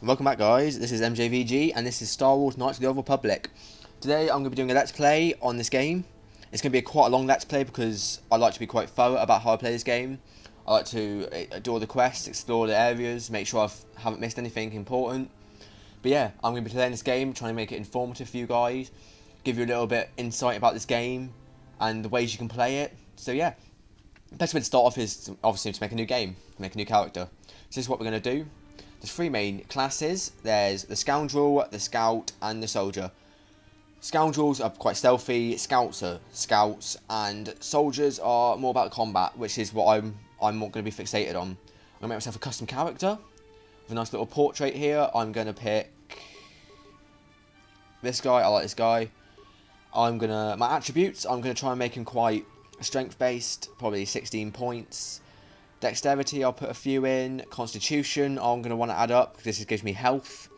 Welcome back, guys. This is MJVG and this is Star Wars Knights of the Old Republic. Today I'm going to be doing a let's play on this game. It's going to be quite a long let's play because I like to be quite thorough about how I play this game. I like to do all the quests, explore the areas, make sure I haven't missed anything important. But yeah, I'm going to be playing this game, trying to make it informative for you guys, give you a little bit insight about this game and the ways you can play it. So yeah, the best way to start off is obviously to make a new game, make a new character. So this is what we're going to do. There's three main classes. There's the Scoundrel, the Scout, and the Soldier. Scoundrels are quite stealthy, Scouts are Scouts, and Soldiers are more about combat, which is what I'm not going to be fixated on. I'm going to make myself a custom character with a nice little portrait here. I'm going to pick this guy. I like this guy. My attributes, I'm going to try and make him quite strength-based, probably 16 points. Dexterity, I'll put a few in. Constitution, I'm going to want to add up because this gives me health.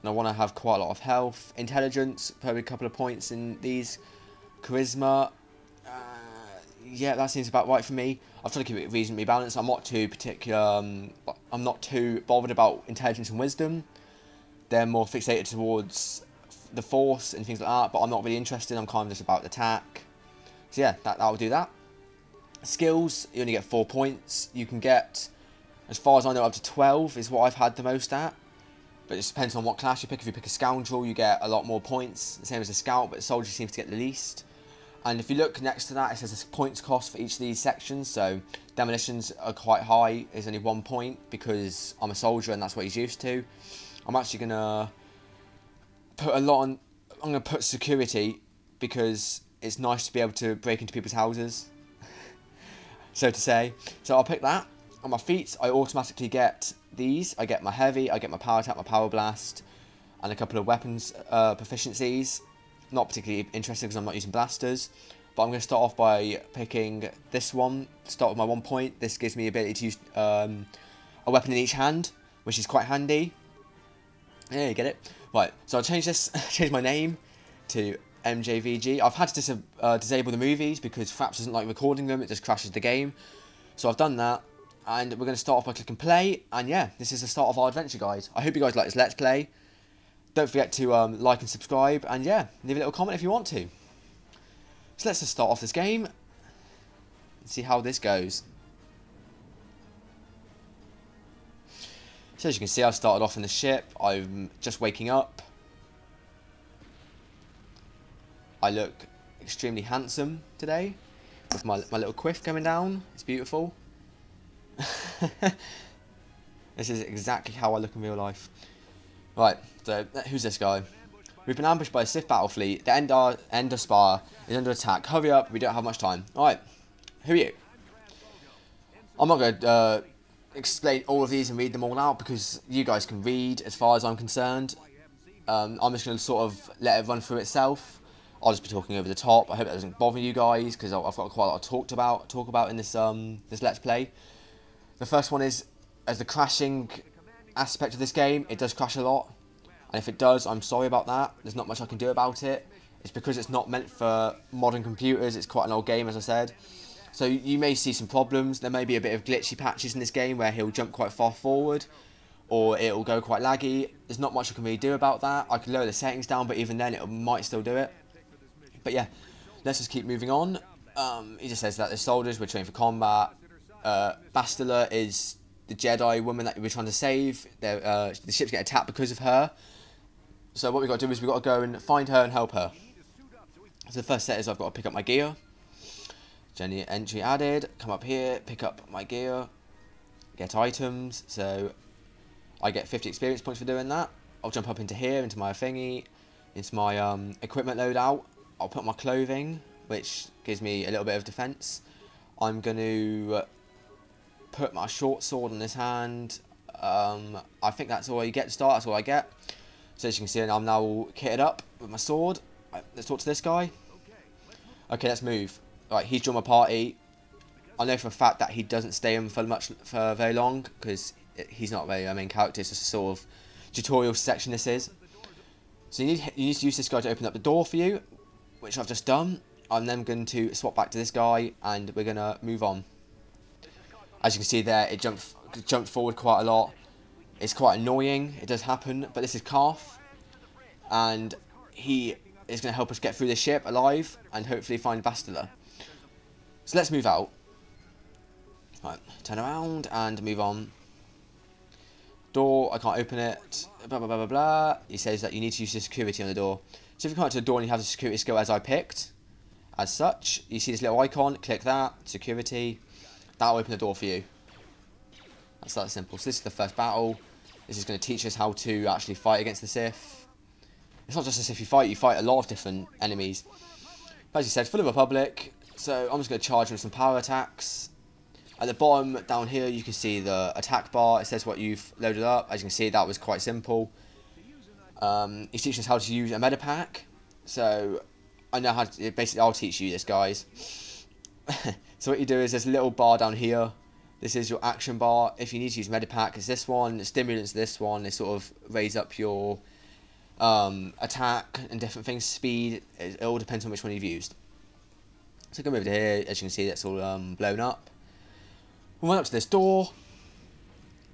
And I want to have quite a lot of health. Intelligence, probably a couple of points in these. Charisma, yeah, that seems about right for me. I've tried to keep it reasonably balanced. I'm not too particular, I'm not too bothered about intelligence and wisdom. They're more fixated towards the force and things like that, but I'm not really interested. I'm kind of just about attack. So yeah, that will do that. Skills, you only get 4 points. You can get, as far as I know, up to 12 is what I've had the most at. But it just depends on what class you pick. If you pick a Scoundrel, you get a lot more points, the same as a Scout, but Soldier seems to get the least. And if you look next to that, it says a points cost for each of these sections. So demolitions are quite high. There's only 1 point because I'm a Soldier and that's what he's used to. I'm actually going to put a lot on, I'm going to put security because it's nice to be able to break into people's houses, so to say. So I'll pick that. On my feats, I automatically get these. I get my heavy, I get my power attack, my power blast, and a couple of weapons proficiencies. Not particularly interesting because I'm not using blasters. But I'm going to start off by picking this one. Start with my 1 point. This gives me the ability to use a weapon in each hand, which is quite handy. Yeah, you get it. Right, so I'll change this, change my name to MJVG. I've had to disable the movies because Fraps doesn't like recording them, it just crashes the game. So I've done that, and we're going to start off by clicking play, and yeah, this is the start of our adventure, guys. I hope you guys like this Let's Play. Don't forget to like and subscribe, and yeah, leave a little comment if you want to. So let's just start off this game, and see how this goes. So as you can see, I've started off in the ship. I'm just waking up. I look extremely handsome today with my little quiff coming down. It's beautiful. This is exactly how I look in real life. Right, so who's this guy? We've been ambushed by a Sith battle fleet. The Ender Spire is under attack. Hurry up, we don't have much time. Alright, who are you? I'm not going to explain all of these and read them all out because you guys can read as far as I'm concerned. I'm just going to sort of let it run through itself. I'll just be talking over the top. I hope that doesn't bother you guys because I've got quite a lot to talk about in this this Let's Play. The first one is, as the crashing aspect of this game, it does crash a lot. And if it does, I'm sorry about that. There's not much I can do about it. It's because it's not meant for modern computers. It's quite an old game, as I said. So you may see some problems. There may be a bit of glitchy patches in this game where he'll jump quite far forward, or it'll go quite laggy. There's not much I can really do about that. I can lower the settings down, but even then it might still do it. But yeah, let's just keep moving on. He just says that the soldiers were trained for combat. Bastila is the Jedi woman that we're trying to save. The ships get attacked because of her. So what we've got to do is we've got to go and find her and help her. So the first set is I've got to pick up my gear. Journey entry added. Come up here, pick up my gear. Get items. So I get 50 experience points for doing that. I'll jump up into here, into my thingy, into my equipment loadout. I'll put my clothing, which gives me a little bit of defense. I'm going to put my short sword in this hand. I think that's all you get to start. That's all I get. So as you can see, I'm now all kitted up with my sword. Right, let's talk to this guy. Okay, let's move. Right, he's joined my party. I know for a fact that he doesn't stay in for very long because he's not really a main character. It's just a sort of tutorial section this is. So you need to use this guy to open up the door for you, which I've just done. I'm then going to swap back to this guy and we're going to move on. As you can see there, it jumped forward quite a lot. It's quite annoying, it does happen, but this is Carth, and he is going to help us get through the ship alive, and hopefully find Bastila. So let's move out. Right, turn around and move on. Door, I can't open it, blah blah blah blah blah. He says that you need to use the security on the door. So if you come out to the door and you have the security skill as I picked, as such, you see this little icon, click that, security, that'll open the door for you. That's that simple. So this is the first battle. This is going to teach us how to actually fight against the Sith. It's not just a Sith you fight a lot of different enemies. But as you said, full of Republic, so I'm just going to charge with some power attacks. At the bottom down here you can see the attack bar, it says what you've loaded up. As you can see, that was quite simple. He's teaching us how to use a meta pack, so I know how to, basically I'll teach you this, guys. So what you do is there's a little bar down here. This is your action bar. If you need to use meta pack, it's this one. The stimulants, this one. They sort of raise up your attack and different things, speed. It all depends on which one you've used. So come over to here. As you can see, that's all blown up. We went up to this door.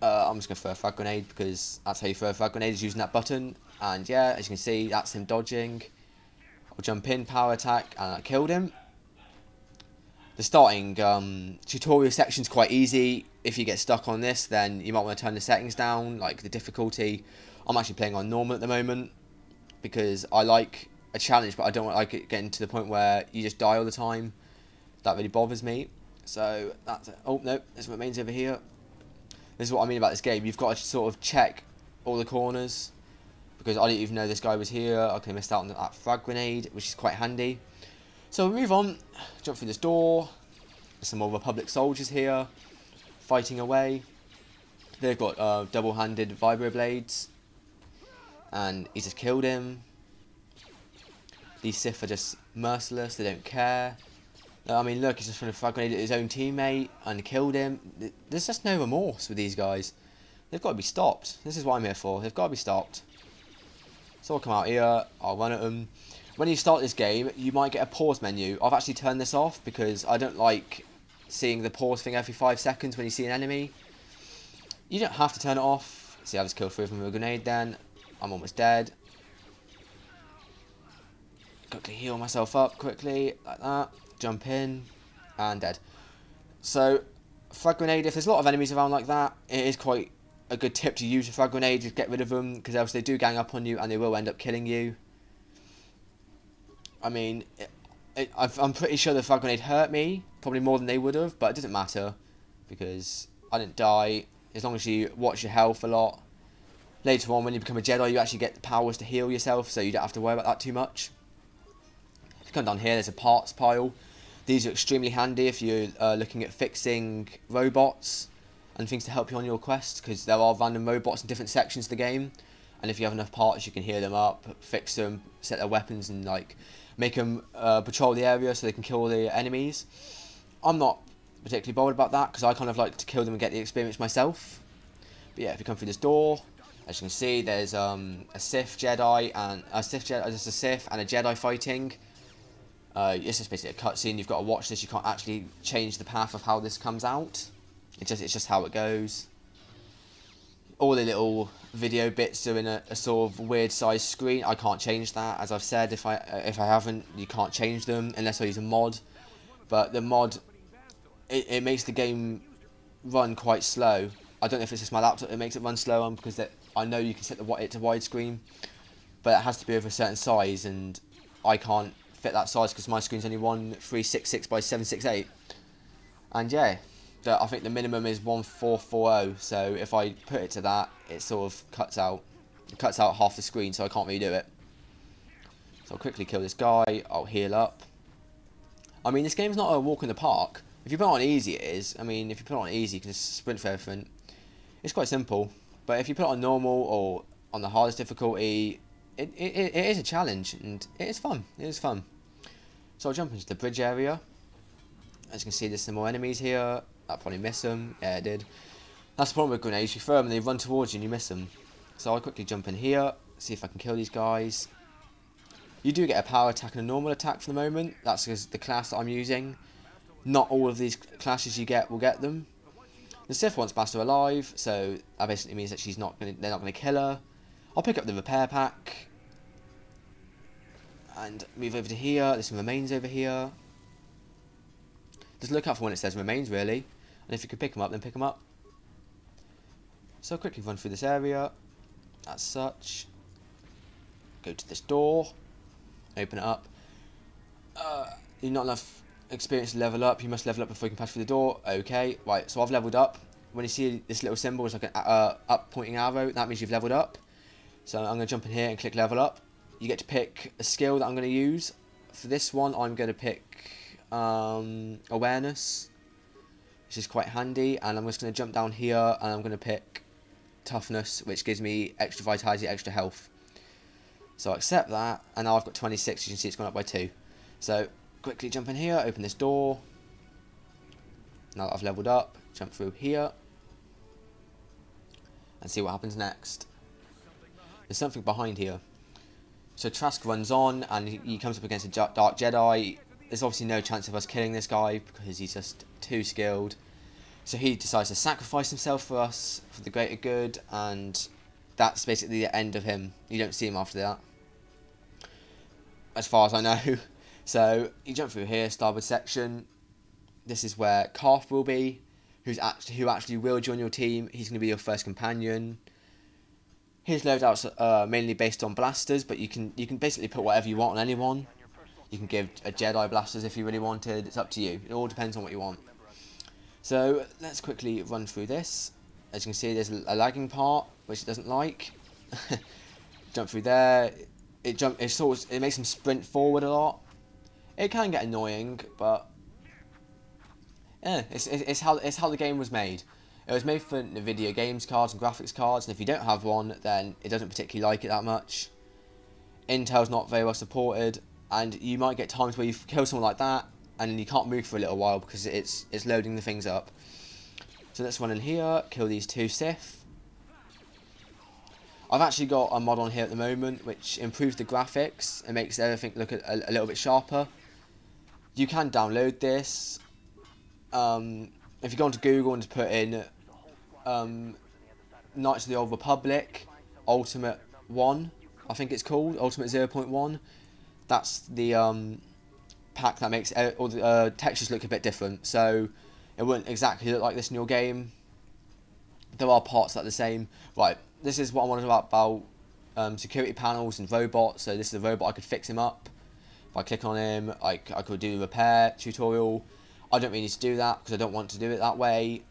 I'm just going to throw a frag grenade because that's how you throw a frag grenade, is using that button. And yeah, as you can see, that's him dodging. I'll jump in, power attack, and I killed him. The starting tutorial section's quite easy. If you get stuck on this, then you might want to turn the settings down, like the difficulty. I'm actually playing on normal at the moment because I like a challenge, but I don't like it getting to the point where you just die all the time. That really bothers me. So that's it. Oh no, there's what remains over here. This is what I mean about this game. You've got to sort of check all the corners, because I didn't even know this guy was here. I could have missed out on that frag grenade, which is quite handy. So we'll move on, jump through this door. There's some more Republic soldiers here, fighting away. They've got double-handed vibro blades, and he just killed him. These Sith are just merciless, they don't care. I mean, look, he's just trying to frag grenade at his own teammate and killed him. There's just no remorse with these guys. They've got to be stopped. This is what I'm here for. They've got to be stopped. So I'll come out here, I'll run at them. When you start this game, you might get a pause menu. I've actually turned this off because I don't like seeing the pause thing every 5 seconds when you see an enemy. You don't have to turn it off. See, I just killed 3 of them with a grenade then. I'm almost dead. Quickly heal myself up quickly, like that. Jump in, and dead. So, frag grenade, if there's a lot of enemies around like that, it is quite a good tip to use a frag grenade to get rid of them, because else they do gang up on you and they will end up killing you. I mean, I'm pretty sure the frag grenade hurt me, probably more than they would have, but it doesn't matter, because I didn't die, as long as you watch your health a lot. Later on, when you become a Jedi, you actually get the powers to heal yourself, so you don't have to worry about that too much. If you come down here, there's a parts pile. These are extremely handy if you're looking at fixing robots and things to help you on your quest, because there are random robots in different sections of the game, and if you have enough parts you can heal them up, fix them, set their weapons, and like make them patrol the area so they can kill the enemies. I'm not particularly bothered about that because I kind of like to kill them and get the experience myself. But yeah, if you come through this door, as you can see, there's a Sith Jedi and a Sith and a Jedi fighting. It's just basically a cutscene. You've got to watch this. You can't actually change the path of how this comes out. It's just how it goes. All the little video bits are in a sort of weird sized screen. I can't change that, as I've said. If I haven't, you can't change them unless I use a mod. But the mod, it makes the game run quite slow. I don't know if it's just my laptop. It makes it run slower because I know you can set it to widescreen, but it has to be of a certain size, and I can't fit that size because my screen's only 1366 by 768. And yeah, I think the minimum is 1440. So if I put it to that, it sort of cuts out half the screen, so I can't really do it. So I'll quickly kill this guy. I'll heal up. I mean, this game's not a walk in the park. If you put it on easy, it is. I mean, if you put it on easy, you can just sprint for everything. It's quite simple. But if you put it on normal or on the hardest difficulty, it is a challenge, and it is fun. It is fun. So I'll jump into the bridge area. As you can see, there's some more enemies here. I'll probably miss them. Yeah, I did. That's the problem with grenades. You throw them and they run towards you and you miss them. So I'll quickly jump in here, see if I can kill these guys. You do get a power attack and a normal attack for the moment. That's because the class that I'm using. Not all of these classes you get will get them. The Sith wants Master alive, so that basically means that they're not gonna kill her. I'll pick up the repair pack and move over to here. There's some remains over here. Just look out for when it says remains, really. And if you could pick them up, then pick them up. So I'll quickly run through this area. As such. Go to this door. Open it up. You're not enough experience to level up. You must level up before you can pass through the door. Okay, right. So I've leveled up. When you see this little symbol, it's like an up pointing arrow. That means you've leveled up. So I'm going to jump in here and click level up. You get to pick a skill that I'm going to use. For this one, I'm going to pick awareness, which is quite handy. And I'm just going to jump down here and I'm going to pick toughness, which gives me extra vitality, extra health. So I accept that, and now I've got 26. You can see it's gone up by 2. So quickly jump in here, open this door. Now that I've leveled up, jump through here and see what happens next. There's something behind here. So Trask runs on and he comes up against a Dark Jedi. There's obviously no chance of us killing this guy because he's just too skilled. So he decides to sacrifice himself for us, for the greater good, and that's basically the end of him. You don't see him after that, as far as I know. So you jump through here, starboard section. This is where Carth will be, who actually will join your team. He's going to be your first companion. His loadouts are mainly based on blasters, but you can basically put whatever you want on anyone. You can give a Jedi blasters if you really wanted. It's up to you. It all depends on what you want. So let's quickly run through this. As you can see, there's a lagging part which it doesn't like. Jump through there. It makes him sprint forward a lot. It can get annoying, but yeah, it's how the game was made. It was made for Nvidia games cards and graphics cards, and if you don't have one, then it doesn't particularly like it that much. Intel's not very well supported, and you might get times where you kill someone like that, and you can't move for a little while because it's loading the things up. So let's run in here, kill these 2 Sith. I've actually got a mod on here at the moment which improves the graphics and makes everything look a little bit sharper. You can download this. If you go onto Google and just put in Knights of the Old Republic Ultimate 1, I think it's called, Ultimate 0.1. That's the pack that makes all the textures look a bit different, so it wouldn't exactly look like this in your game. There are parts that are the same. Right, this is what I wanted about security panels and robots. So this is a robot, I could fix him up. If I click on him, I could do a repair tutorial. I don't really need to do that because I don't want to do it that way.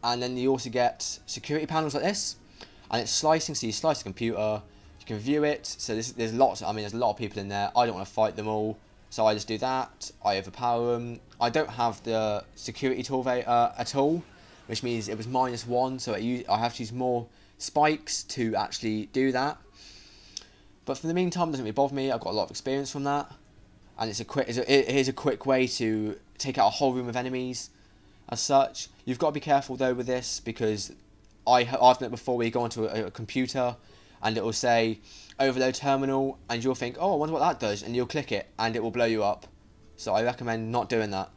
And then you also get security panels like this, and it's slicing, so you slice the computer, you can view it. So there's lots, there's a lot of people in there. I don't want to fight them all, so I just do that. I overpower them. I don't have the security tool at all, which means it was -1, so I have to use more spikes to actually do that. But for the meantime, it doesn't really bother me. I've got a lot of experience from that, and it is a quick way to take out a whole room of enemies. As such, you've got to be careful though with this, because I've done it before where you go onto a computer and it will say overload terminal, and you'll think, oh, I wonder what that does, and you'll click it and it will blow you up. So I recommend not doing that.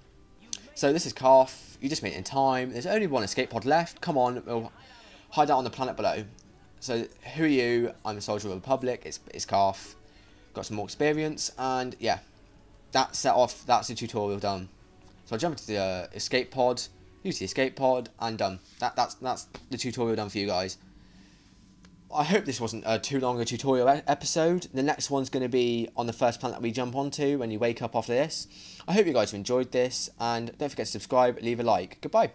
So this is Carth. You just made it in time. There's only 1 escape pod left. Come on, we'll hide out on the planet below. So who are you? I'm a soldier of the Republic. It's Carth. Got some more experience, and yeah, that's the tutorial done. So I jump into the escape pod, use the escape pod, and done. That's the tutorial done for you guys. I hope this wasn't too long a tutorial episode. The next one's going to be on the first planet that we jump onto when you wake up after this. I hope you guys have enjoyed this, and don't forget to subscribe, leave a like. Goodbye.